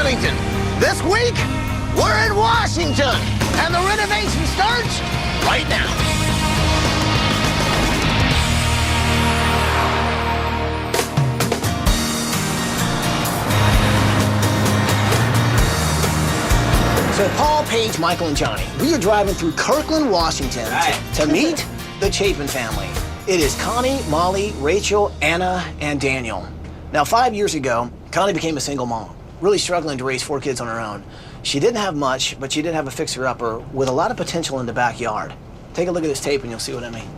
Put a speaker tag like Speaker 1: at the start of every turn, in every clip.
Speaker 1: Arlington. This week, we're in Washington, and the renovation starts right now. So Paul, Paige, Michael, and Johnny, we are driving through Kirkland, Washington to meet the Chapin family. It is Connie, Molly, Rachel, Anna, and Daniel. Now, 5 years ago, Connie became a single mom, really struggling to raise 4 kids on her own. She didn't have much, but she did have a fixer-upper with a lot of potential in the backyard. Take a look at this tape and you'll see what I mean.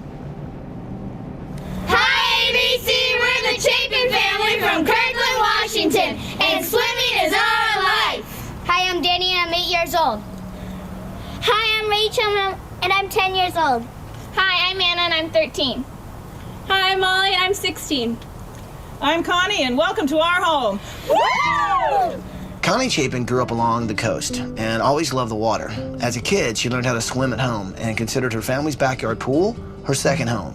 Speaker 2: Hi, ABC! We're the Chapin family from Kirkland, Washington, and swimming is our life.
Speaker 3: Hi, I'm Danny and I'm 8 years old.
Speaker 4: Hi, I'm Rachel and I'm 10 years old.
Speaker 2: Hi, I'm Anna and I'm 13.
Speaker 5: Hi, I'm Molly and I'm 16.
Speaker 6: I'm Connie, and welcome to our home.
Speaker 2: Woo!
Speaker 1: Connie Chapin grew up along the coast and always loved the water. As a kid, she learned how to swim at home and considered her family's backyard pool her second home.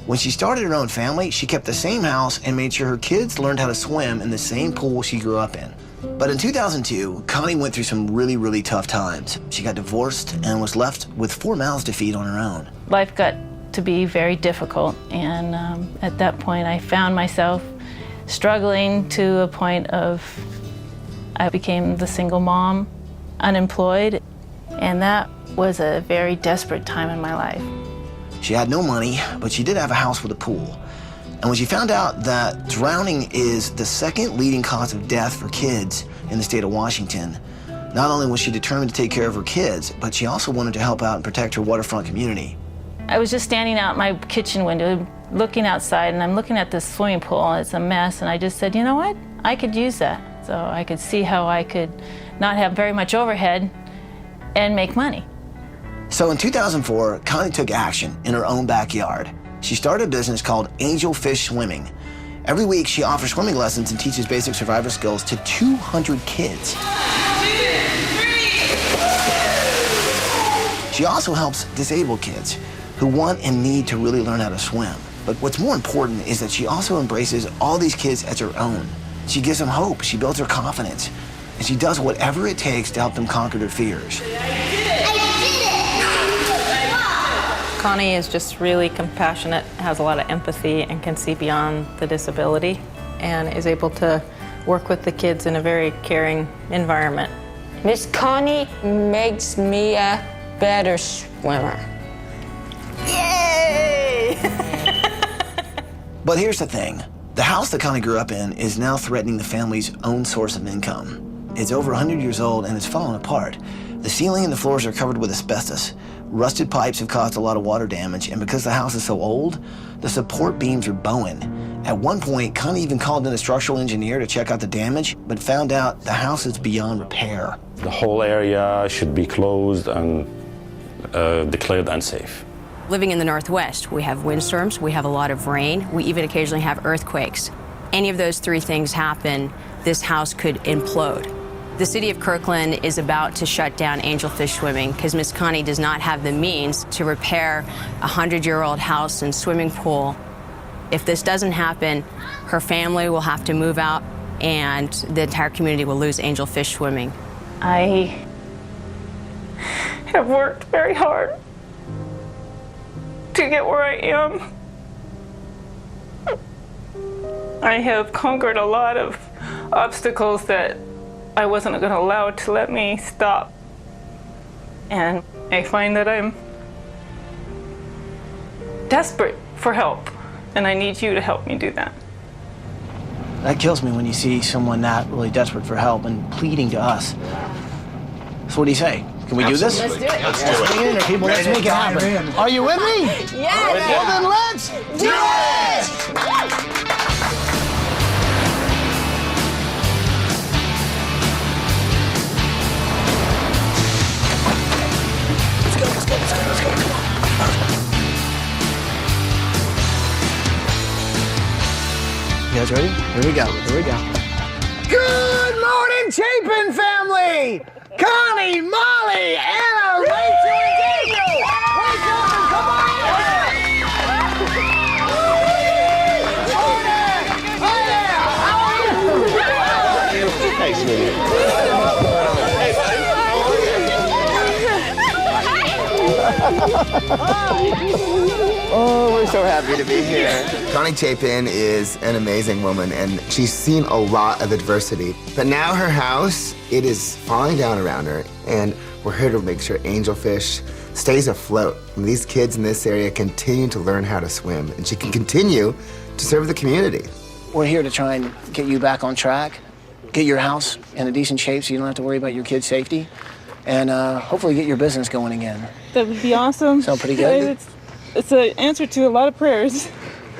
Speaker 1: When she started her own family, she kept the same house and made sure her kids learned how to swim in the same pool she grew up in. But in 2002, Connie went through some really, really tough times. She got divorced and was left with 4 mouths to feed on her own.
Speaker 7: Life got to be very difficult, and at that point I found myself struggling to a point of I became the single mom, unemployed, and that was a very desperate time in my life.
Speaker 1: She had no money, but she did have a house with a pool. And when she found out that drowning is the second leading cause of death for kids in the state of Washington, not only was she determined to take care of her kids, but she also wanted to help out and protect her waterfront community.
Speaker 7: I was just standing out my kitchen window, looking outside, and I'm looking at this swimming pool, and it's a mess, and I just said, you know what? I could use that. So I could see how I could not have very much overhead and make money.
Speaker 1: So in 2004, Connie took action in her own backyard. She started a business called Angel Fish Swimming. Every week, she offers swimming lessons and teaches basic survival skills to 200 kids. 2, 3. She also helps disabled kids who want and need to really learn how to swim. But what's more important is that she also embraces all these kids as her own. She gives them hope, she builds their confidence, and she does whatever it takes to help them conquer their fears.
Speaker 5: Connie is just really compassionate, has a lot of empathy, and can see beyond the disability, and is able to work with the kids in a very caring environment.
Speaker 8: Miss Connie makes me a better swimmer.
Speaker 5: Yay!
Speaker 1: But here's the thing. The house that Connie grew up in is now threatening the family's own source of income. It's over 100 years old and it's fallen apart. The ceiling and the floors are covered with asbestos. Rusted pipes have caused a lot of water damage, and because the house is so old, the support beams are bowing. At one point, Connie even called in a structural engineer to check out the damage, but found out the house is beyond repair.
Speaker 9: The whole area should be closed and declared unsafe.
Speaker 10: Living in the Northwest, we have windstorms, we have a lot of rain, we even occasionally have earthquakes. Any of those 3 things happen, this house could implode. The city of Kirkland is about to shut down Angel Fish Swimming because Miss Connie does not have the means to repair a 100-year-old house and swimming pool. If this doesn't happen, her family will have to move out and the entire community will lose Angel Fish Swimming.
Speaker 7: I have worked very hard to get where I am. I have conquered a lot of obstacles that I wasn't going to allow to let me stop. And I find that I'm desperate for help, and I need you to help me do that.
Speaker 1: That kills me when you see someone not really desperate for help and pleading to us. So what do you say? Can we do this?
Speaker 2: Let's do it.
Speaker 1: Let's bring it in there, people. Let's make it happen. Are you with me?
Speaker 2: Yes.
Speaker 1: Well, then let's do it! You guys ready? Here we go. Here we go. Good morning, Chapin family! Connie, Molly, Anna, Rachel, and Daniel! Wake up and come on in! Hi there! How are you?
Speaker 11: Hey, sweetie. Hey,
Speaker 1: Oh, we're so happy to be here.
Speaker 12: Connie Chapin is an amazing woman, and she's seen a lot of adversity. But now her house, it is falling down around her, and we're here to make sure Angelfish stays afloat. And these kids in this area continue to learn how to swim, and she can continue to serve the community.
Speaker 1: We're here to try and get you back on track, get your house in a decent shape so you don't have to worry about your kids' safety, and hopefully get your business going again.
Speaker 6: That would be awesome.
Speaker 1: Sound pretty good?
Speaker 6: It's an answer to a lot of prayers.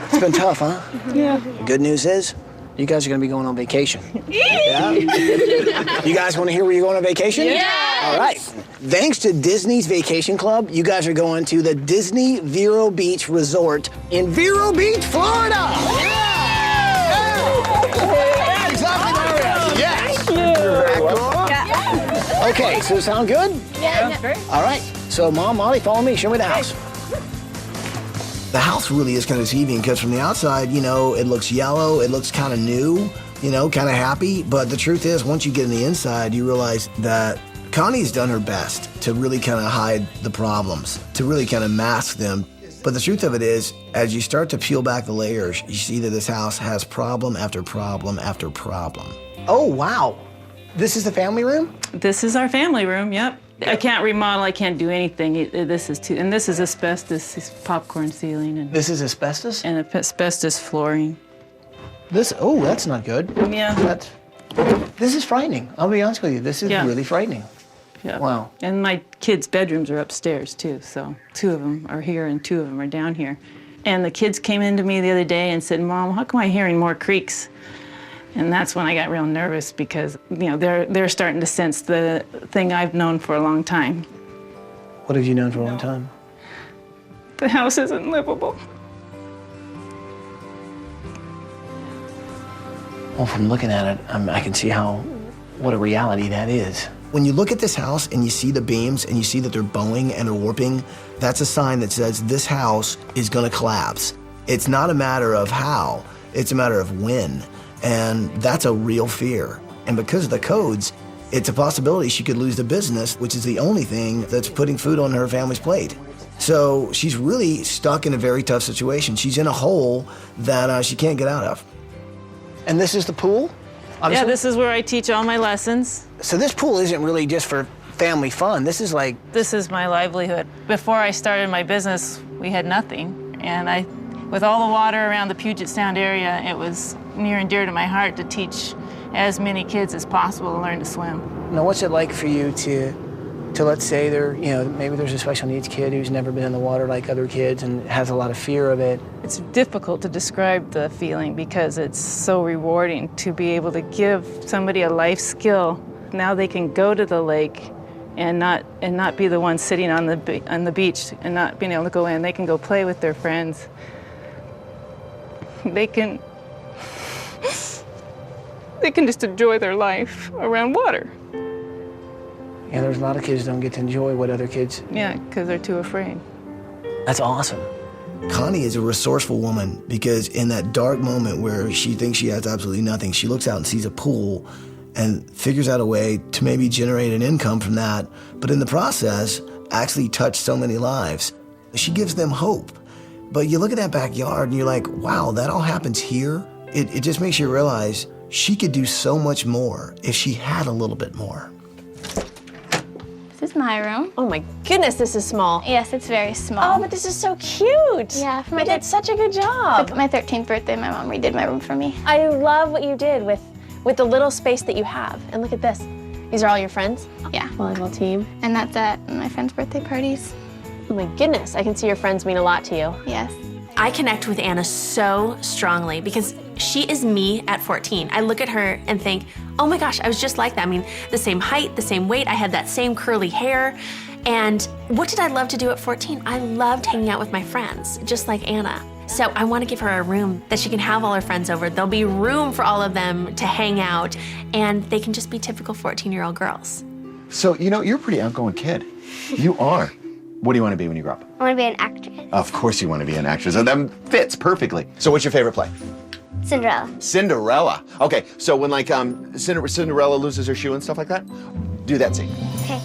Speaker 1: It's been tough, huh?
Speaker 6: Yeah.
Speaker 1: The good news is, you guys are gonna be going on vacation. Yeah? You guys wanna hear where you're going on vacation?
Speaker 2: Yes!
Speaker 1: All right. Thanks to Disney's Vacation Club, you guys are going to the Disney Vero Beach Resort in Vero Beach, Florida! Yeah, exactly there it is. Yes! Very cool. Yeah. Okay, so sound good?
Speaker 2: Yeah.
Speaker 6: That's great.
Speaker 1: All right. So, Mom, Molly, follow me. Show me the house. The house really is kind of deceiving because from the outside, you know, it looks yellow, it looks kind of new, you know, kind of happy. But the truth is, once you get on the inside, you realize that Connie's done her best to really kind of hide the problems, to really kind of mask them. But the truth of it is, as you start to peel back the layers, you see that this house has problem after problem after problem. Oh, wow. This is the family room?
Speaker 7: This is our family room, yep. I can't remodel, I can't do anything. This is asbestos, this is popcorn ceiling. And
Speaker 1: this is asbestos?
Speaker 7: And asbestos flooring.
Speaker 1: Oh, that's not good.
Speaker 7: Yeah.
Speaker 1: This is frightening. I'll be honest with you, this is really frightening.
Speaker 7: Yeah.
Speaker 1: Wow.
Speaker 7: And my kids' bedrooms are upstairs too, so 2 of them are here and 2 of them are down here. And the kids came into me the other day and said, Mom, how come I'm hearing more creaks? And that's when I got real nervous because, you know, they're starting to sense the thing I've known for a long time.
Speaker 1: What have you known for a long time?
Speaker 7: The house isn't livable.
Speaker 1: Well, from looking at it, I can see what a reality that is. When you look at this house and you see the beams and you see that they're bowing and they're warping, that's a sign that says this house is gonna collapse. It's not a matter of how, it's a matter of when. And that's a real fear. And because of the codes, it's a possibility she could lose the business, which is the only thing that's putting food on her family's plate. So she's really stuck in a very tough situation. She's in a hole that she can't get out of. And this is the pool? Obviously?
Speaker 7: Yeah, this is where I teach all my lessons.
Speaker 1: So this pool isn't really just for family fun. This is
Speaker 7: my livelihood. Before I started my business, we had nothing. And with all the water around the Puget Sound area, it was near and dear to my heart to teach as many kids as possible to learn to swim.
Speaker 1: Now, what's it like for you to let's say maybe there's a special needs kid who's never been in the water like other kids and has a lot of fear of it?
Speaker 7: It's difficult to describe the feeling because it's so rewarding to be able to give somebody a life skill. Now they can go to the lake and not be the one sitting on the beach and not being able to go in. They can go play with their friends. They can just enjoy their life around water.
Speaker 1: Yeah, there's a lot of kids that don't get to enjoy what other kids...
Speaker 7: Yeah, because they're too afraid.
Speaker 1: That's awesome. Connie is a resourceful woman because in that dark moment where she thinks she has absolutely nothing, she looks out and sees a pool and figures out a way to maybe generate an income from that, but in the process, actually touch so many lives. She gives them hope. But you look at that backyard and you're like, wow, that all happens here? It just makes you realize she could do so much more if she had a little bit more.
Speaker 4: This is my room.
Speaker 13: Oh my goodness, this is small.
Speaker 4: Yes, it's very small.
Speaker 13: Oh, but this is so cute.
Speaker 4: Yeah,
Speaker 13: You did such a good job.
Speaker 4: For my 13th birthday, my mom redid my room for me.
Speaker 13: I love what you did with the little space that you have. And look at this. These are all your friends?
Speaker 4: Yeah.
Speaker 13: Volleyball team.
Speaker 4: And that's at my friends' birthday parties.
Speaker 13: Oh my goodness, I can see your friends mean a lot to you.
Speaker 4: Yes.
Speaker 14: I connect with Anna so strongly because she is me at 14. I look at her and think, oh my gosh, I was just like that. I mean, the same height, the same weight, I had that same curly hair. And what did I love to do at 14? I loved hanging out with my friends, just like Anna. So I want to give her a room that she can have all her friends over. There'll be room for all of them to hang out, and they can just be typical 14-year-old girls.
Speaker 11: So, you're a pretty outgoing kid. You are. What do you want to be when you grow up?
Speaker 4: I want to be an actress.
Speaker 11: Of course you want to be an actress. And that fits perfectly. So what's your favorite play?
Speaker 4: Cinderella.
Speaker 11: Cinderella. Okay, so when like Cinderella loses her shoe and stuff like that, do that scene.
Speaker 4: Okay.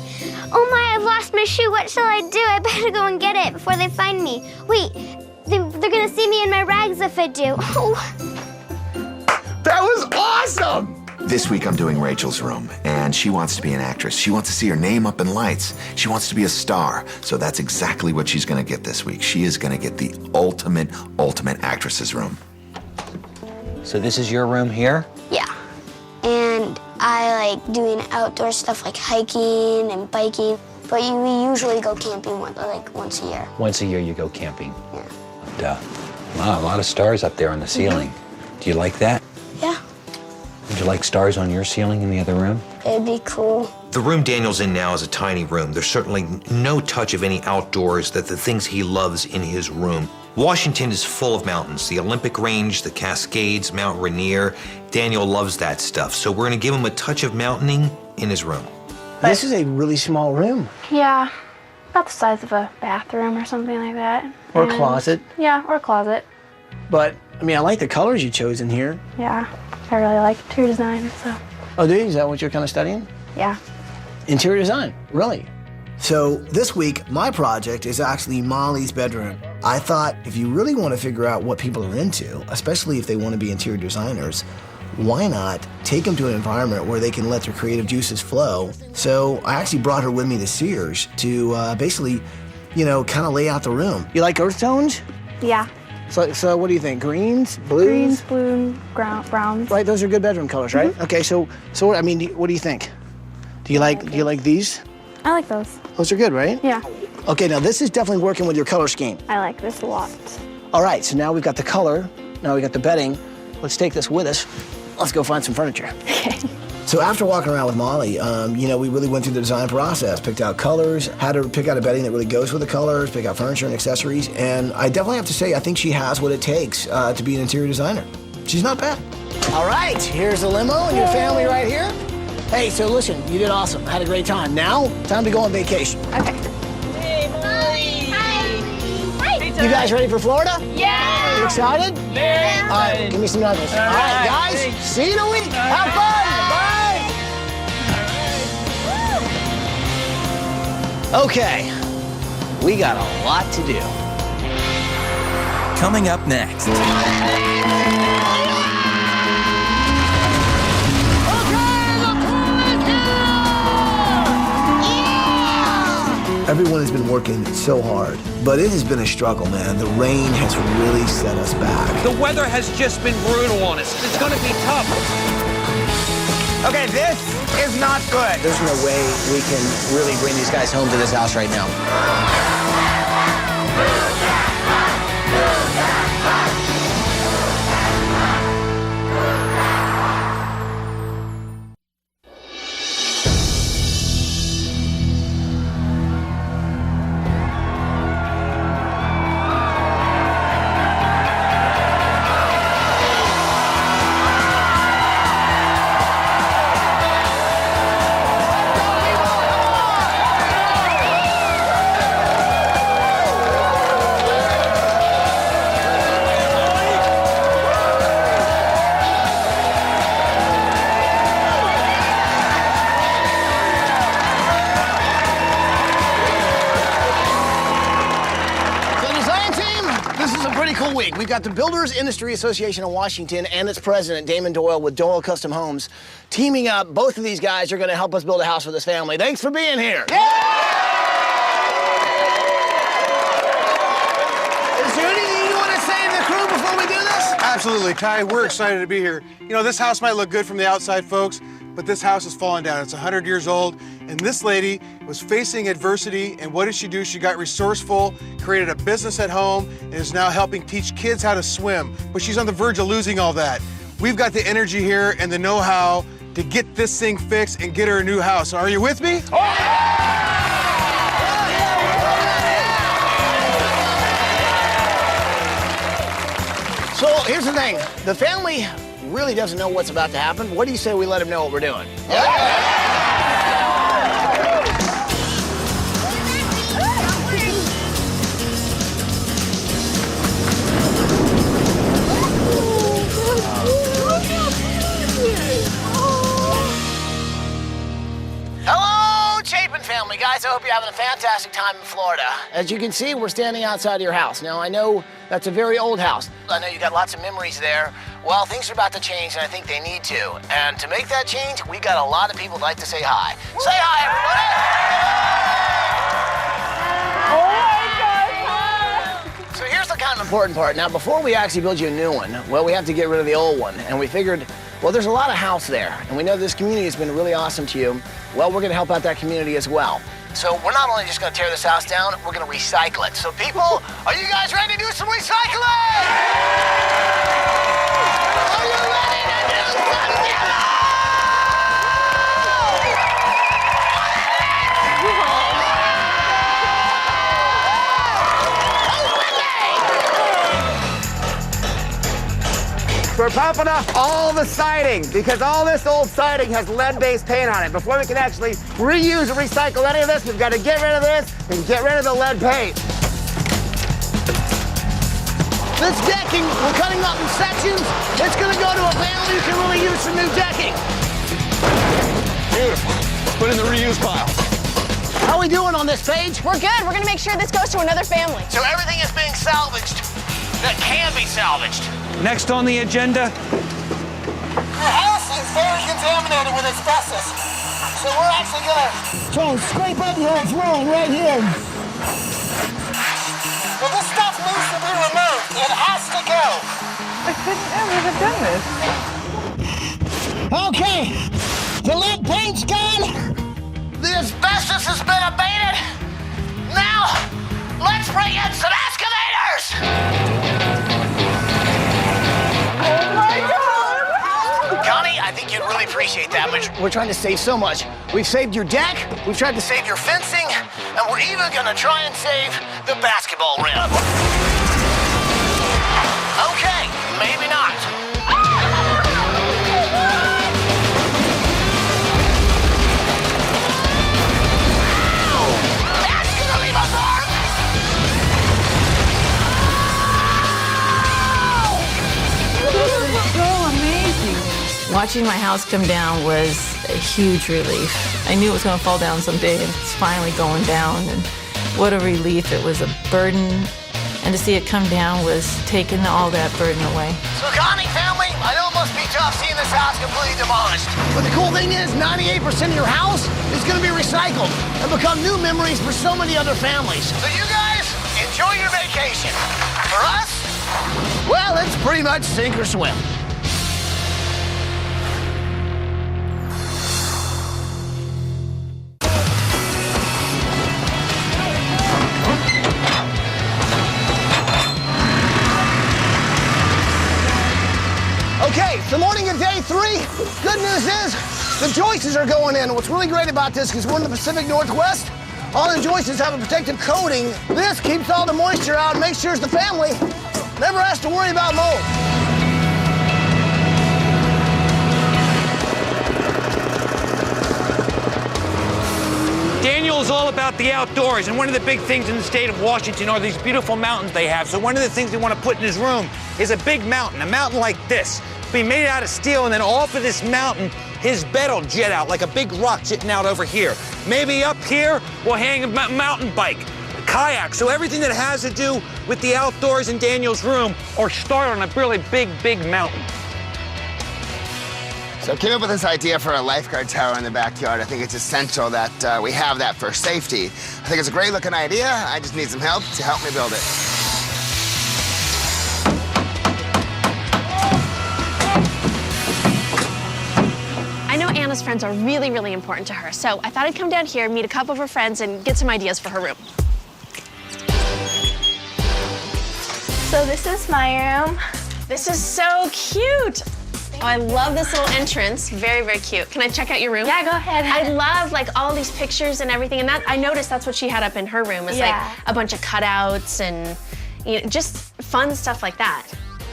Speaker 4: Oh my, I've lost my shoe. What shall I do? I better go and get it before they find me. Wait, they're gonna see me in my rags if I do. Oh.
Speaker 11: That was awesome! This week I'm doing Rachel's room, and she wants to be an actress. She wants to see her name up in lights. She wants to be a star. So that's exactly what she's gonna get this week. She is gonna get the ultimate actress's room.
Speaker 15: So this is your room here?
Speaker 4: Yeah. And I like doing outdoor stuff like hiking and biking. But we usually go camping once a year.
Speaker 15: Once a year you go camping?
Speaker 4: Yeah.
Speaker 15: Wow, a lot of stars up there on the ceiling. Do you like that?
Speaker 4: Yeah.
Speaker 15: Would you like stars on your ceiling in the other room?
Speaker 4: It'd be cool.
Speaker 16: The room Daniel's in now is a tiny room. There's certainly no touch of any outdoors, that the things he loves in his room. Washington is full of mountains. The Olympic Range, the Cascades, Mount Rainier. Daniel loves that stuff. So we're gonna give him a touch of mountaining in his room.
Speaker 1: This is a really small room.
Speaker 17: Yeah, about the size of a bathroom or something like that.
Speaker 1: Or a closet.
Speaker 17: Yeah, or a closet.
Speaker 1: But, I mean, I like the colors you chose in here.
Speaker 17: Yeah, I really like interior design, so.
Speaker 1: Oh, do you? Is that what you're kind of studying?
Speaker 17: Yeah.
Speaker 1: Interior design, really? So this week, my project is actually Molly's bedroom. I thought if you really want to figure out what people are into, especially if they want to be interior designers, why not take them to an environment where they can let their creative juices flow? So I actually brought her with me to Sears to basically, kind of lay out the room. You like earth tones?
Speaker 17: Yeah.
Speaker 1: So what do you think? Greens, blues?
Speaker 17: Greens, blue, browns.
Speaker 1: Right, those are good bedroom colors, right? Mm-hmm. Okay, so I mean, what do you think? Do you like these?
Speaker 17: I like those.
Speaker 1: Those are good, right?
Speaker 17: Yeah.
Speaker 1: Okay, now this is definitely working with your color scheme.
Speaker 17: I like this a lot.
Speaker 1: All right, so now we've got the color, now we got the bedding. Let's take this with us. Let's go find some furniture. Okay. So after walking around with Molly, we really went through the design process, picked out colors, had her pick out a bedding that really goes with the colors, pick out furniture and accessories, and I definitely have to say, I think she has what it takes to be an interior designer. She's not bad. All right, here's the limo and your family right here. Hey, so listen, you did awesome. Had a great time. Now, time to go on vacation.
Speaker 17: Okay.
Speaker 2: Hey, Molly. Hi.
Speaker 1: You guys ready for Florida?
Speaker 2: Yeah.
Speaker 1: You excited?
Speaker 2: Yeah.
Speaker 1: All right, give me some nuggets. All right, guys, see you in a week. Have fun. Bye. Okay, we got a lot to do.
Speaker 18: Coming up next.
Speaker 1: Everyone has been working so hard, but it has been a struggle, man. The rain has really set us back.
Speaker 19: The weather has just been brutal on us. It's gonna be tough.
Speaker 20: Okay, this is not good.
Speaker 1: There's no way we can really bring these guys home to this house right now. We've got the Builders Industry Association of Washington and its president, Damon Doyle, with Doyle Custom Homes, teaming up. Both of these guys are going to help us build a house for this family. Thanks for being here. Yeah! Is there anything you want to say to the crew before we do this?
Speaker 21: Absolutely, Ty. We're excited to be here. You know, this house might look good from the outside, folks, but this house is falling down. It's 100 years old, and this lady was facing adversity, and what did she do? She got resourceful, created a business at home, and is now helping teach kids how to swim. But she's on the verge of losing all that. We've got the energy here and the know-how to get this thing fixed and get her a new house. Are you with me?
Speaker 1: So here's the thing. The family really doesn't know what's about to happen. What do you say we let them know what we're doing? family. Guys, I hope you're having a fantastic time in Florida. As you can see, we're standing outside of your house. Now, I know that's a very old house. I know you got lots of memories there. Well, things are about to change, and I think they need to. And to make that change, we got a lot of people who'd like to say hi. Say hi, everybody! So here's the kind of important part. Now, before we actually build you a new one, well, we have to get rid of the old one. And we figured, well, there's a lot of house there, and we know this community has been really awesome to you. Well, we're gonna help out that community as well. So we're not only just gonna tear this house down, we're gonna recycle it. So people, are you guys ready to do some recycling? Are you ready to do some demo?
Speaker 20: We're popping off all the siding because all this old siding has lead-based paint on it. Before we can actually reuse or recycle any of this, we've got to get rid of this and get rid of the lead paint.
Speaker 1: This decking, we're cutting up in sections. It's gonna go to a family who can really use some new decking.
Speaker 21: Beautiful. Put in the reuse pile.
Speaker 1: How are we doing on this page?
Speaker 13: We're good. We're gonna make sure this goes to another family.
Speaker 1: So everything is being salvaged that can be salvaged.
Speaker 19: Next on the agenda,
Speaker 1: The house is very contaminated with asbestos. So we're actually gonna try and scrape up your flooring right here. Well, this stuff needs to be removed. It has to go.
Speaker 6: I couldn't ever have done this.
Speaker 1: Okay, the lead paint's gone. The asbestos has been abated. Now, let's bring in some excavators. Connie, I think you'd really appreciate that, but we're trying to save so much. We've saved your deck, we've tried to save your fencing, and we're even gonna try and save the basketball rim. Okay, maybe not. That's gonna leave us armed!
Speaker 6: So amazing.
Speaker 7: Watching my house come down was a huge relief. I knew it was going to fall down someday, and it's finally going down. And what a relief. It was a burden, and to see it come down was taking all that burden away.
Speaker 1: So Connie family, I know it must be tough seeing this house completely demolished. But the cool thing is 98% of your house is gonna be recycled and become new memories for so many other families. So you guys, enjoy your vacation. For us, well, it's pretty much sink or swim. Okay, the morning of day 3. Good news is the joists are going in. What's really great about this is we're in the Pacific Northwest. All the joists have a protective coating. This keeps all the moisture out and makes sure the family never has to worry about mold.
Speaker 19: Daniel is all about the outdoors, and one of the big things in the state of Washington are these beautiful mountains they have. So one of the things they want to put in his room is a big mountain, a mountain like this. Be made out of steel, and then off of this mountain, his bed will jet out like a big rock jetting out over here. Maybe up here, we'll hang a mountain bike, a kayak. So everything that has to do with the outdoors in Daniel's room or start on a really big, big mountain.
Speaker 12: So I came up with this idea for a lifeguard tower in the backyard. I think it's essential that we have that for safety. I think it's a great looking idea. I just need some help to help me build it.
Speaker 13: I know Anna's friends are really, really important to her, so I thought I'd come down here, meet a couple of her friends, and get some ideas for her room.
Speaker 17: So this is my room.
Speaker 13: This is so cute. Oh, I love this little entrance. Very, very cute. Can I check out your room?
Speaker 17: Yeah, go ahead.
Speaker 13: I love like all these pictures and everything, and that I noticed that's what she had up in her room is like a bunch of cutouts and just fun stuff like that.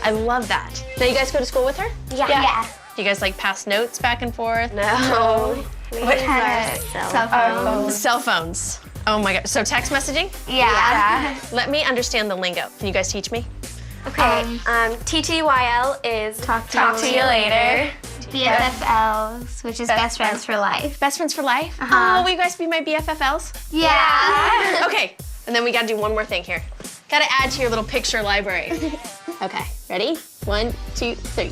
Speaker 13: I love that. Now you guys go to school with her?
Speaker 17: Yeah.
Speaker 13: Do you guys like pass notes back and forth?
Speaker 17: No. We use our cell phones.
Speaker 13: Cell phones. Oh my God. So text messaging?
Speaker 17: Yeah.
Speaker 13: Let me understand the lingo. Can you guys teach me?
Speaker 17: Okay. TTYL is talk to you later.
Speaker 3: BFFLs, which is best friends for life.
Speaker 14: Best friends for life?
Speaker 3: Uh-huh.
Speaker 14: Oh, will you guys be my BFFLs?
Speaker 3: Yeah.
Speaker 14: Okay, and then we gotta do one more thing here. Gotta add to your little picture library. Okay, ready? 1, 2, 3.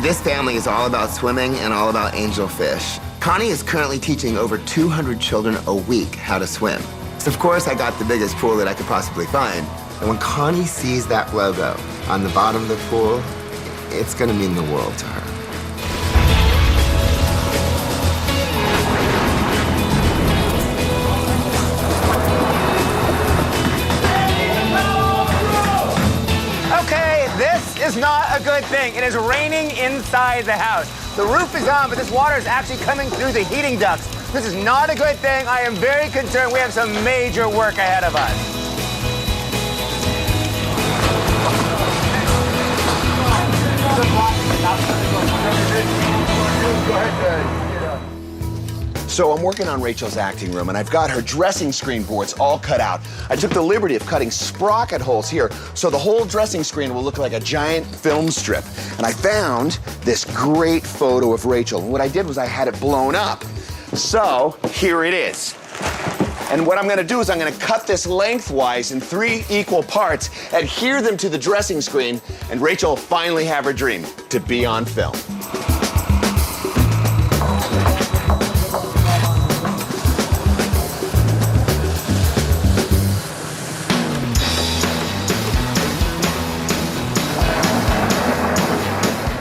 Speaker 12: This family is all about swimming and all about angelfish. Connie is currently teaching over 200 children a week how to swim. So of course I got the biggest pool that I could possibly find. And when Connie sees that logo on the bottom of the pool, it's gonna mean the world to her.
Speaker 20: Okay, this is not a good thing. It is raining inside the house. The roof is on, but this water is actually coming through the heating ducts. This is not a good thing. I am very concerned. We have some major work ahead of us.
Speaker 11: So I'm working on Rachel's acting room, and I've got her dressing screen boards all cut out. I took the liberty of cutting sprocket holes here, so the whole dressing screen will look like a giant film strip. And I found this great photo of Rachel. And what I did was I had it blown up. So here it is. And what I'm gonna do is I'm gonna cut this lengthwise in 3 equal parts, adhere them to the dressing screen, and Rachel will finally have her dream to be on film.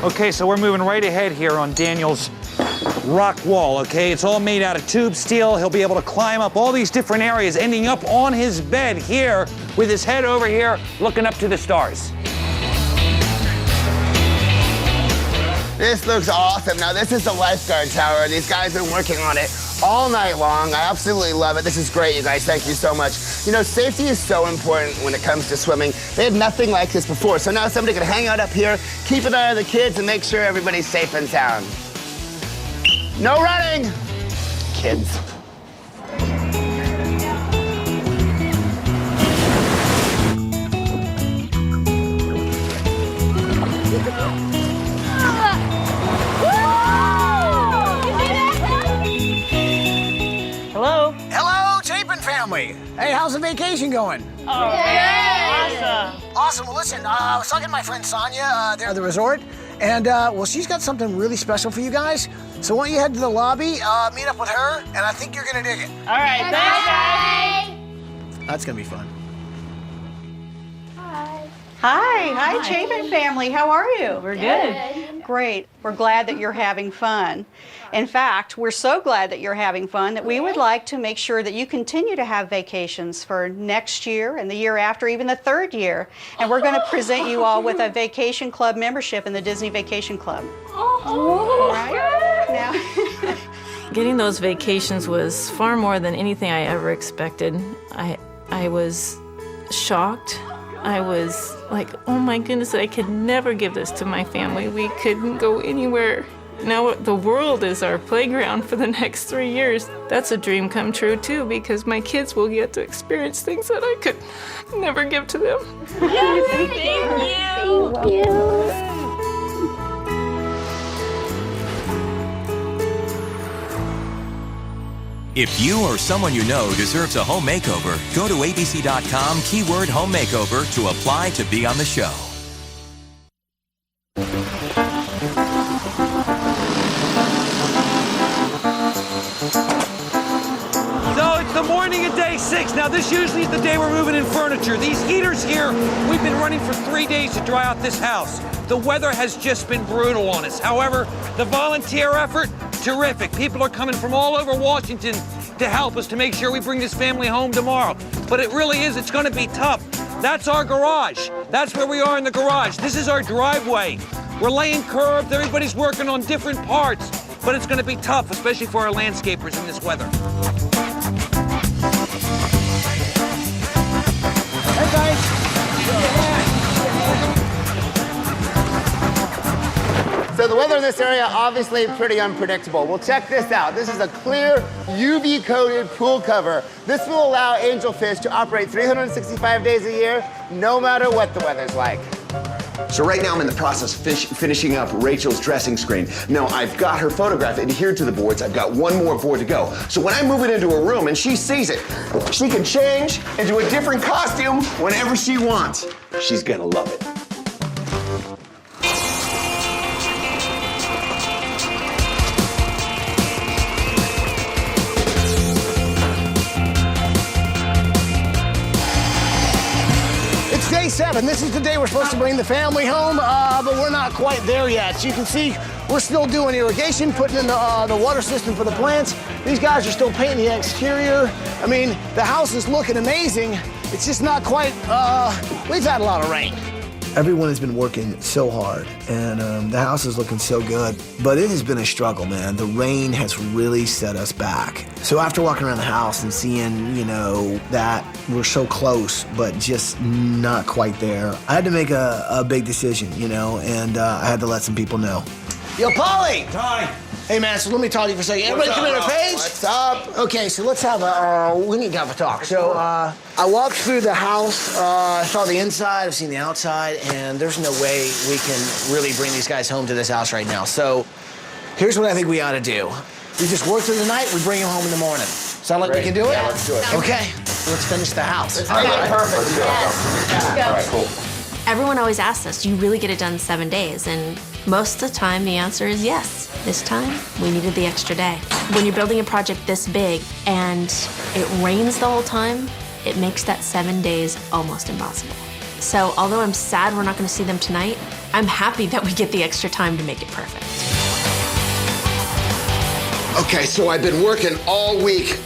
Speaker 19: Okay, so we're moving right ahead here on Daniel's rock wall, okay? It's all made out of tube steel. He'll be able to climb up all these different areas, ending up on his bed here with his head over here looking up to the stars.
Speaker 12: This looks awesome. Now this is the lifeguard tower. These guys have been working on it all night long. I absolutely love it. This is great, you guys. Thank you so much. You know, safety is so important when it comes to swimming. They had nothing like this before, so now somebody can hang out up here, keep an eye on the kids, and make sure everybody's safe and sound. No running, kids.
Speaker 18: Hello?
Speaker 22: Hello, Chapin family. Hey, how's the vacation going?
Speaker 18: Oh,
Speaker 22: awesome. Awesome. Well, listen, I was talking to my friend Sonia there at the resort, and, well, she's got something really special for you guys. So why don't you head to the lobby, meet up with her, and I think you're going to dig it.
Speaker 18: All right, thanks, guys.
Speaker 22: That's going to be fun.
Speaker 6: Hi, Chapin family. How are you?
Speaker 7: We're good.
Speaker 6: Great. We're glad that you're having fun. In fact, we're so glad that you're having fun that we would like to make sure that you continue to have vacations for next year and the year after, even the 3rd year. And we're going to present you all with a vacation club membership in the Disney Vacation Club. All right? Now.
Speaker 7: Getting those vacations was far more than anything I ever expected. I was shocked. I was like, oh my goodness, I could never give this to my family. We couldn't go anywhere. Now the world is our playground for the next 3 years. That's a dream come true too, because my kids will get to experience things that I could never give to them.
Speaker 18: Yes, thank you.
Speaker 4: Thank you.
Speaker 23: If you or someone you know deserves a home makeover, go to abc.com, keyword home makeover to apply to be on the show.
Speaker 19: So it's the morning of day 6. Now this usually is the day we're moving in furniture. These heaters here, we've been running for 3 days to dry out this house. The weather has just been brutal on us. However, the volunteer effort, terrific. People are coming from all over Washington to help us to make sure we bring this family home tomorrow. But it really is, it's gonna be tough. That's our garage. That's where we are in the garage. This is our driveway. We're laying curbs, everybody's working on different parts, but it's gonna be tough, especially for our landscapers in this weather.
Speaker 22: Hey, guys.
Speaker 12: So
Speaker 20: the weather in this area, obviously pretty unpredictable. Well, check this out. This is a clear UV-coated pool cover. This will allow angelfish to operate 365 days a year, no matter what the weather's like.
Speaker 11: So right now I'm in the process of finishing up Rachel's dressing screen. Now I've got her photograph adhered to the boards. I've got one more board to go. So when I move it into a room and she sees it, she can change into a different costume whenever she wants. She's gonna love it.
Speaker 22: Day 7. This is the day we're supposed to bring the family home, but we're not quite there yet. So you can see we're still doing irrigation, putting in the water system for the plants. These guys are still painting the exterior. I mean, the house is looking amazing. It's just not quite, we've had a lot of rain.
Speaker 1: Everyone has been working so hard, and the house is looking so good. But it has been a struggle, man. The rain has really set us back. So after walking around the house and seeing, you know, that we're so close, but just not quite there, I had to make a big decision, you know, and I had to let some people know.
Speaker 22: Yo, Polly!
Speaker 21: Hi.
Speaker 22: Hey, man, so let me talk to you for a second. Everybody come in a page?
Speaker 20: What's up?
Speaker 22: Okay, so let's have we need to have a talk. So, I walked through the house, I saw the inside, I've seen the outside, and there's no way we can really bring these guys home to this house right now. So, here's what I think we ought to do. We just work through the night, we bring them home in the morning. Sound like we can do it?
Speaker 20: Yeah, let's do it.
Speaker 22: Okay, let's finish the house.
Speaker 20: Perfect. Let's do it.
Speaker 14: All right, cool. Everyone always asks us, do you really get it done in 7 days? And most of the time, the answer is yes. This time, we needed the extra day. When you're building a project this big and it rains the whole time, it makes that 7 days almost impossible. So although I'm sad we're not gonna see them tonight, I'm happy that we get the extra time to make it perfect.
Speaker 11: Okay, so I've been working all week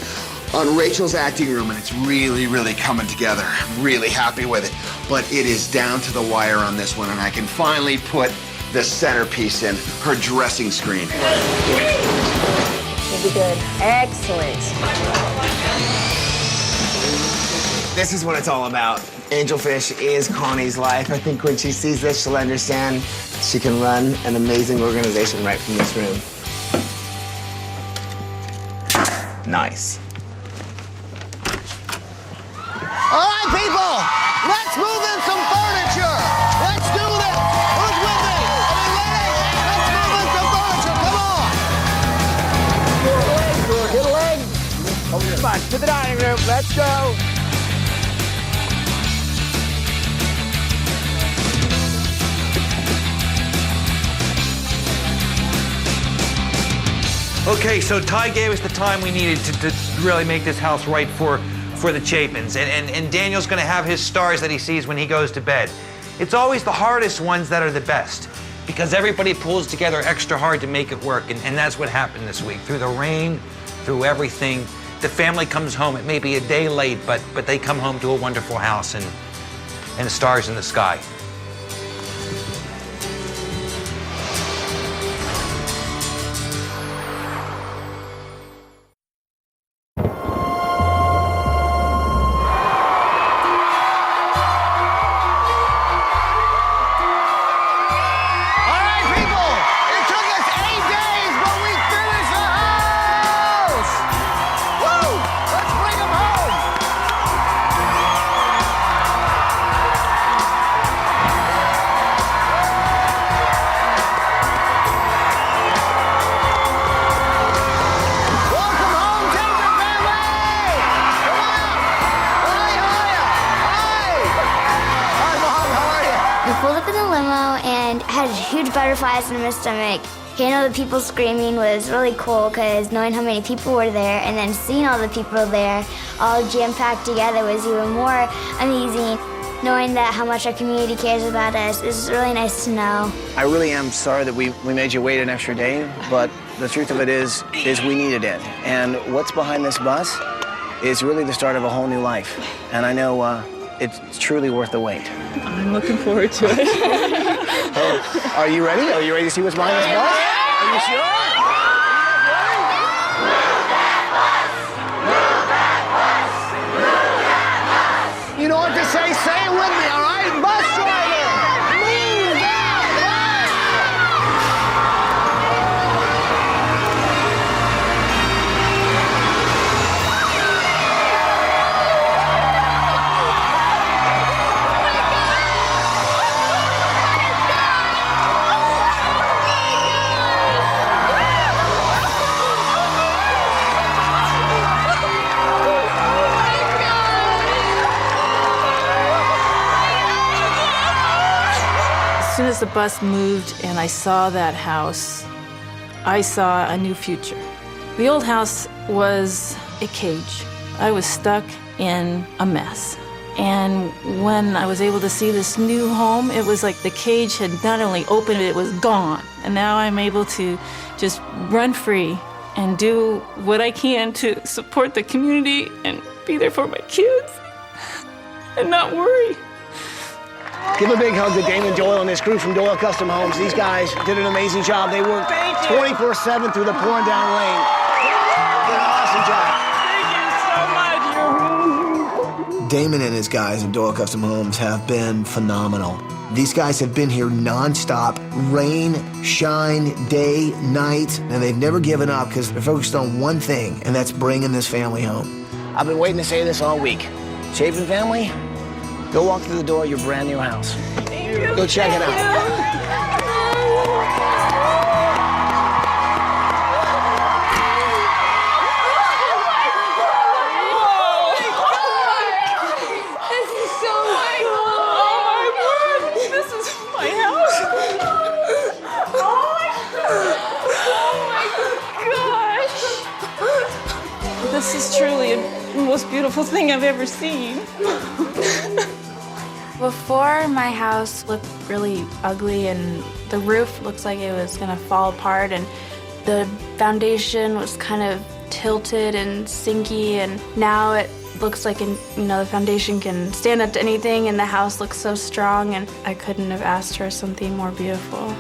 Speaker 11: on Rachel's acting room, and it's really, really coming together. I'm really happy with it. But it is down to the wire on this one, and I can finally put the centerpiece in, her dressing screen.
Speaker 13: You'll be good. Excellent.
Speaker 12: This is what it's all about. Angelfish is Connie's life. I think when she sees this, she'll understand she can run an amazing organization right from this room. Nice.
Speaker 22: All right, people, let's move in some furniture. Let's do this. Who's with me? Are we ready? Let's move in some furniture. Come on.
Speaker 20: Get a leg. Come on, to the dining room. Let's go.
Speaker 19: Okay, so Ty gave us the time we needed to really make this house right for the Chapins. And Daniel's gonna have his stars that he sees when he goes to bed. It's always the hardest ones that are the best, because everybody pulls together extra hard to make it work, and that's what happened this week. Through the rain, through everything, the family comes home. It may be a day late, but they come home to a wonderful house and stars in the sky.
Speaker 4: Butterflies in my stomach. Hearing all the people screaming was really cool because knowing how many people were there and then seeing all the people there all jam-packed together was even more amazing. Knowing that how much our community cares about us is really nice to know.
Speaker 22: I really am sorry that we made you wait an extra day, but the truth of it is we needed it. And what's behind this bus is really the start of a whole new life. And I know it's truly worth the wait.
Speaker 7: I'm looking forward to it.
Speaker 22: Are you ready? Are you ready to see what's behind this bus? Are you sure? You know what to say? Say it with me, all right? Bus driver! Move that bus!
Speaker 7: soon as the bus moved and I saw that house, I saw a new future. The old house was a cage. I was stuck in a mess. And when I was able to see this new home, it was like the cage had not only opened, it was gone. And now I'm able to just run free and do what I can to support the community and be there for my kids and not worry.
Speaker 22: Give a big hug to Damon Doyle and his crew from Doyle Custom Homes. These guys did an amazing job. They worked 24/7 through the pouring down rain. Did an awesome job.
Speaker 1: Damon and his guys at Doyle Custom Homes have been phenomenal. These guys have been here nonstop, rain, shine, day, night, and they've never given up because they're focused on one thing, and that's bringing this family home.
Speaker 22: I've been waiting to say this all week. Chapin family, go walk through the door of your brand new house. Go check it out.
Speaker 7: This is truly the most beautiful thing I've ever seen.
Speaker 17: Before, my house looked really ugly and the roof looks like it was gonna fall apart and the foundation was kind of tilted and sinky, and now it looks like the foundation can stand up to anything and the house looks so strong, and I couldn't have asked for something more beautiful.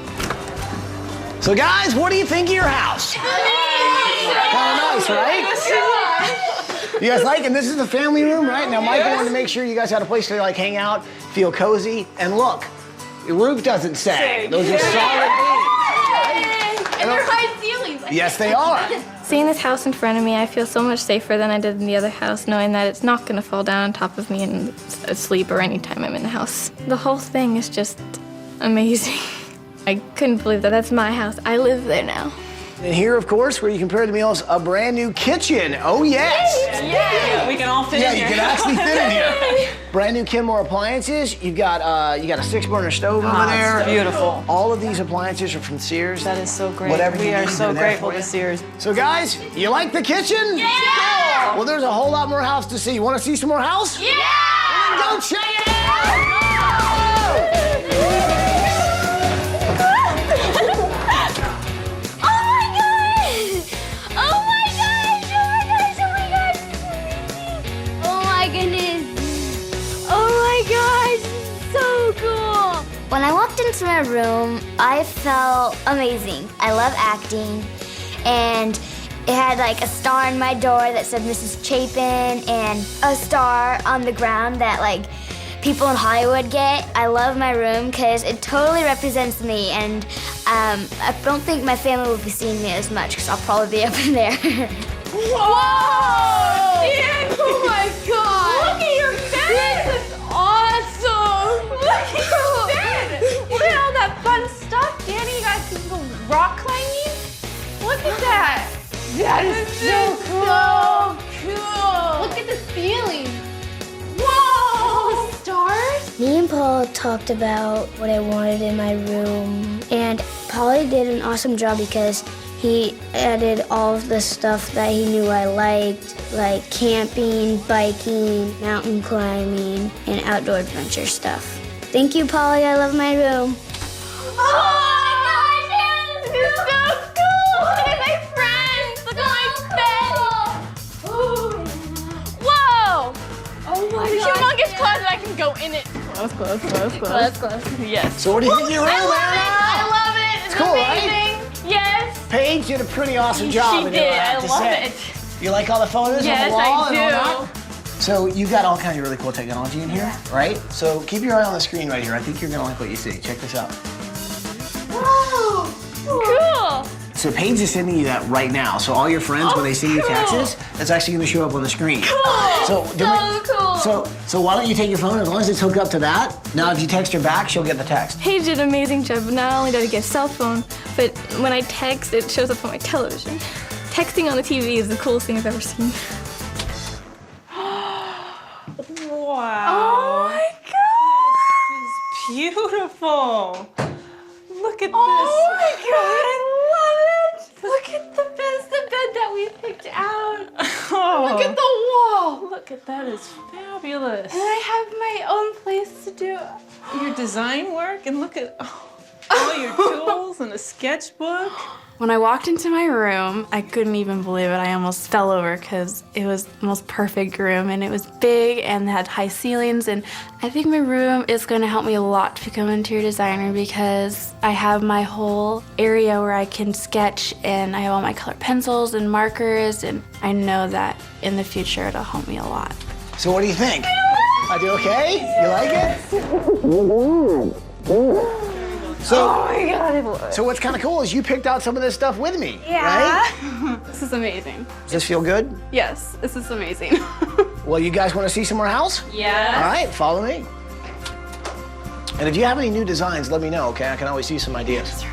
Speaker 22: So guys, what do you think of your house? Kind of nice, right? You guys like it? And this is the family room, right? Now, Michael wanted to make sure you guys had a place to hang out, feel cozy, and look, the roof doesn't sag. Those are solid beams.
Speaker 17: And they're high ceilings.
Speaker 22: Yes, they are.
Speaker 17: Seeing this house in front of me, I feel so much safer than I did in the other house, knowing that it's not going to fall down on top of me and asleep or anytime I'm in the house. The whole thing is just amazing. I couldn't believe that that's my house. I live there now.
Speaker 22: And here, of course, where you compare the meals, a brand new kitchen. Oh, yes.
Speaker 7: Yeah, we can all fit in here.
Speaker 22: Yeah, you can actually fit in here. Brand new Kenmore appliances. You got a 6-burner stove over there.
Speaker 7: It's beautiful.
Speaker 22: All of these appliances are from Sears.
Speaker 7: That is so great.
Speaker 22: Whatever
Speaker 7: We
Speaker 22: you
Speaker 7: are
Speaker 22: need,
Speaker 7: so
Speaker 22: they're there
Speaker 7: grateful
Speaker 22: for
Speaker 7: to
Speaker 22: you.
Speaker 7: Sears.
Speaker 22: So guys, you like the kitchen?
Speaker 2: Yeah!
Speaker 22: Well, there's a whole lot more house to see. You want to see some more house?
Speaker 2: Yeah!
Speaker 22: Go check it out!
Speaker 4: When I walked into my room, I felt amazing. I love acting, and it had a star on my door that said Mrs. Chapin and a star on the ground that people in Hollywood get. I love my room because it totally represents me, and I don't think my family will be seeing me as much because I'll probably be up in there.
Speaker 2: Whoa! Dan, oh my God! Look at your bed! This is awesome! Look at your bed! Look at all that fun stuff, Danny. You guys can go rock climbing. Look at that! That is so cool! Look at the ceiling! Whoa! Stars?
Speaker 4: Me and Paul talked about what I wanted in my room, and Paulie did an awesome job because he added all of the stuff that he knew I liked, like camping, biking, mountain climbing, and outdoor adventure stuff. Thank you, Paulie. I love my room.
Speaker 2: Oh my gosh, this is so cool! Look at my friends! Look at my bed! Whoa! Oh my
Speaker 17: It's a
Speaker 2: God!
Speaker 17: humongous closet. I can go in it. Close. Yes.
Speaker 22: So what do you think of your room, Anna?
Speaker 2: I love it! It's
Speaker 22: cool,
Speaker 2: amazing!
Speaker 22: right?
Speaker 2: Yes!
Speaker 22: Paige did a pretty awesome job.
Speaker 17: She
Speaker 22: in your
Speaker 17: did. I
Speaker 22: have to
Speaker 17: love
Speaker 22: say.
Speaker 17: it.
Speaker 22: You like all the photos
Speaker 17: Yes,
Speaker 22: on the wall
Speaker 17: I
Speaker 22: and all
Speaker 17: do.
Speaker 22: that? So you've got all kinds of really cool technology in here, right? So keep your eye on the screen right here. I think you're gonna like what you see. Check this out.
Speaker 2: Whoa!
Speaker 17: Cool.
Speaker 22: So Paige is sending you that right now. So all your friends, when they send you texts, that's actually gonna show up on the screen.
Speaker 2: Cool!
Speaker 22: So,
Speaker 2: cool!
Speaker 22: So why don't you take your phone, as long as it's hooked up to that, now if you text her back, she'll get the text.
Speaker 17: Paige did an amazing job. Not only did I get a cell phone, but when I text, it shows up on my television. Texting on the TV is the coolest thing I've ever seen.
Speaker 7: Wow.
Speaker 17: Oh my
Speaker 7: God! This is beautiful. Look at this.
Speaker 2: Oh my God, I love it. Look at the bed that we picked out.
Speaker 7: Oh.
Speaker 2: Look at the wall.
Speaker 7: Look at that, it's fabulous.
Speaker 2: And I have my own place to do
Speaker 7: Your design work, and look at all your tools and a sketchbook.
Speaker 17: When I walked into my room, I couldn't even believe it. I almost fell over because it was the most perfect room, and it was big and had high ceilings. And I think my room is going to help me a lot to become an interior designer because I have my whole area where I can sketch, and I have all my colored pencils and markers, and I know that in the future it'll help me a lot.
Speaker 22: So what do you think? I do okay? You like it? So,
Speaker 2: oh my God, I love it.
Speaker 22: So what's kind of cool is you picked out some of this stuff with me,
Speaker 2: Yeah.
Speaker 22: right?
Speaker 17: This is amazing.
Speaker 22: Does this feel good?
Speaker 17: Yes, this is amazing.
Speaker 22: Well, you guys want to see some more house?
Speaker 17: Yes.
Speaker 22: All right, follow me. And if you have any new designs, let me know, okay? I can always see some ideas.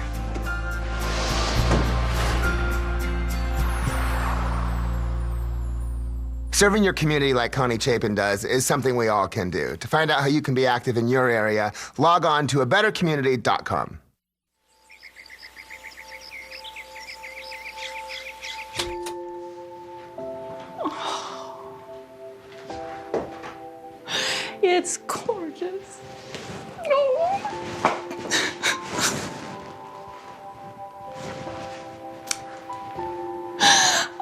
Speaker 12: Serving your community like Connie Chapin does is something we all can do. To find out how you can be active in your area, log on to abettercommunity.com.
Speaker 7: It's gorgeous.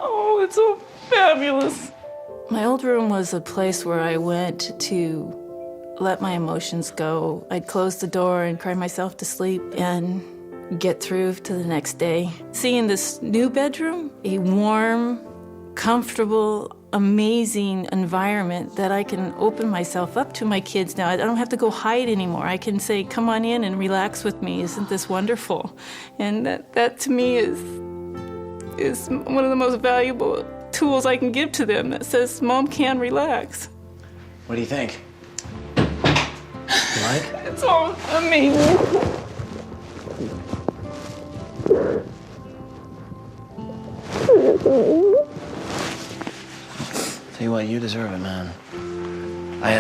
Speaker 7: Oh, it's so fabulous. My old room was a place where I went to let my emotions go. I'd close the door and cry myself to sleep and get through to the next day. Seeing this new bedroom, a warm, comfortable, amazing environment that I can open myself up to my kids now. I don't have to go hide anymore. I can say, come on in and relax with me. Isn't this wonderful? And that to me is one of the most valuable tools I can give to them that says, Mom can relax.
Speaker 22: What do you think? You like?
Speaker 7: It's all amazing.
Speaker 1: Tell you what, you deserve it, man. I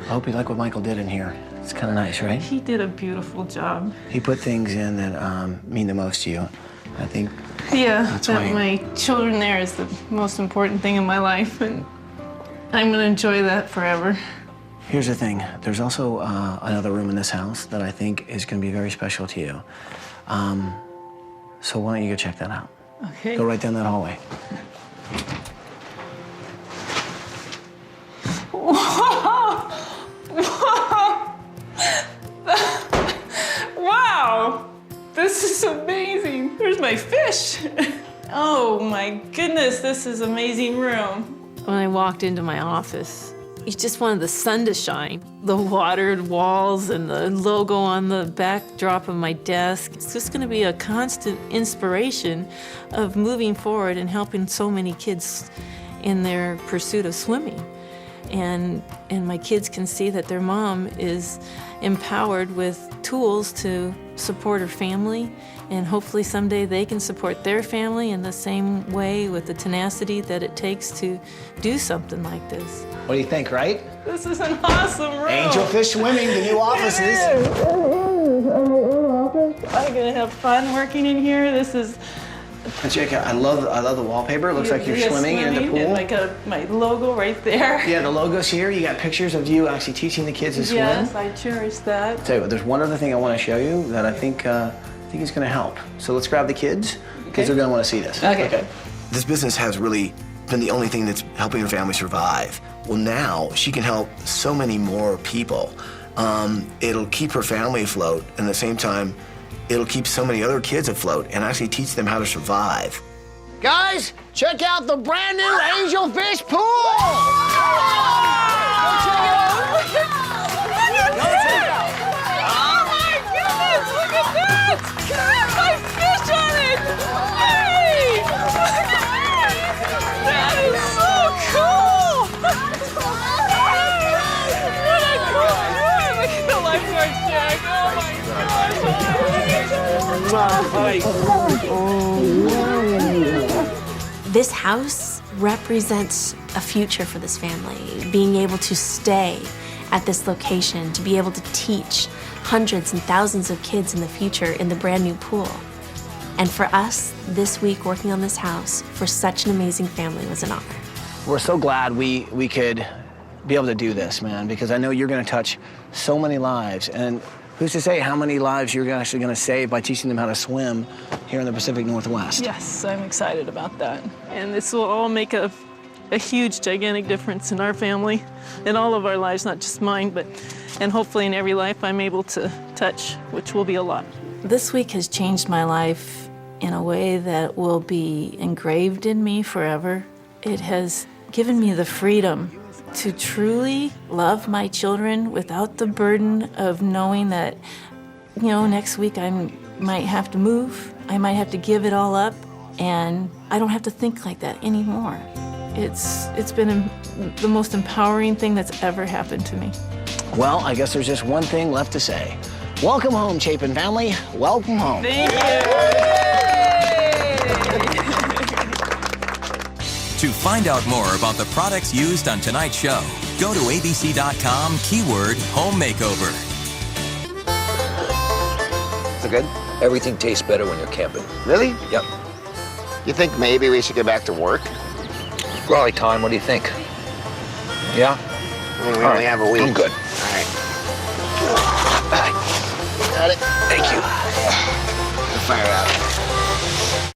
Speaker 1: hope you like what Michael did in here. It's kind of nice, right?
Speaker 7: He did a beautiful job.
Speaker 1: He put things in that mean the most to you. I think
Speaker 7: Yeah,
Speaker 1: that's
Speaker 7: that
Speaker 1: why.
Speaker 7: my children there is the most important thing in my life, and I'm gonna enjoy that forever.
Speaker 1: Here's the thing. There's also another room in this house that I think is going to be very special to you. So why don't you go check that out?
Speaker 7: Okay.
Speaker 1: Go right down that hallway.
Speaker 7: Whoa! Whoa! Wow! This is amazing. There's my fish. Oh my goodness, this is an amazing room. When I walked into my office, you just wanted the sun to shine. The watered walls and the logo on the backdrop of my desk. It's just gonna be a constant inspiration of moving forward and helping so many kids in their pursuit of swimming. And my kids can see that their mom is empowered with tools to support her family, and hopefully someday they can support their family in the same way with the tenacity that it takes to do something like this.
Speaker 22: What do you think, right?
Speaker 7: This is an awesome room.
Speaker 22: Angelfish Swimming, the new offices.
Speaker 7: I'm gonna have fun working in here. This is
Speaker 1: And check out, I love the wallpaper. It looks like you're swimming in the pool.
Speaker 7: And like my logo right there.
Speaker 1: Yeah, the logo's here. You got pictures of you actually teaching the kids to swim.
Speaker 7: Yes, I cherish that.
Speaker 1: Tell you what, there's one other thing I want to show you that I think is going to help. So let's grab the kids, because they're going to want to see this.
Speaker 7: Okay.
Speaker 1: This business has really been the only thing that's helping her family survive. Well, now she can help so many more people. It'll keep her family afloat, and at the same time, it'll keep so many other kids afloat and actually teach them how to survive.
Speaker 22: Guys, check out the brand new Angelfish pool! Go check it out! Go check it out!
Speaker 18: Oh my goodness! Look at that! There's my fish on it! Hey! Look at that! That is so cool! What a cool room! Look at the lifeguard shack! Oh my gosh!
Speaker 14: This house represents a future for this family, being able to stay at this location to be able to teach hundreds and thousands of kids in the future in the brand new pool. And for us, this week working on this house for such an amazing family was an honor.
Speaker 1: We're so glad we could be able to do this, man, because I know you're going to touch so many lives. And who's to say how many lives you're actually going to save by teaching them how to swim here in the Pacific Northwest?
Speaker 7: Yes, I'm excited about that. And this will all make a huge, gigantic difference in our family, in all of our lives, not just mine, and hopefully in every life I'm able to touch, which will be a lot. This week has changed my life in a way that will be engraved in me forever. It has given me the freedom to truly love my children without the burden of knowing that, next week I might have to move, I might have to give it all up, and I don't have to think like that anymore. It's been the most empowering thing that's ever happened to me.
Speaker 1: Well, I guess there's just one thing left to say. Welcome home, Chapin family. Welcome home.
Speaker 7: Thank you.
Speaker 23: To find out more about the products used on tonight's show, go to abc.com, keyword home makeover.
Speaker 16: Is it good? Everything tastes better when you're camping.
Speaker 12: Really?
Speaker 16: Yep.
Speaker 12: You think maybe we should get back to work?
Speaker 16: Probably time. What do you think? Yeah?
Speaker 12: I mean, we only have a week.
Speaker 16: I'm good.
Speaker 12: All right. Got it.
Speaker 16: Thank you.
Speaker 12: Fire out.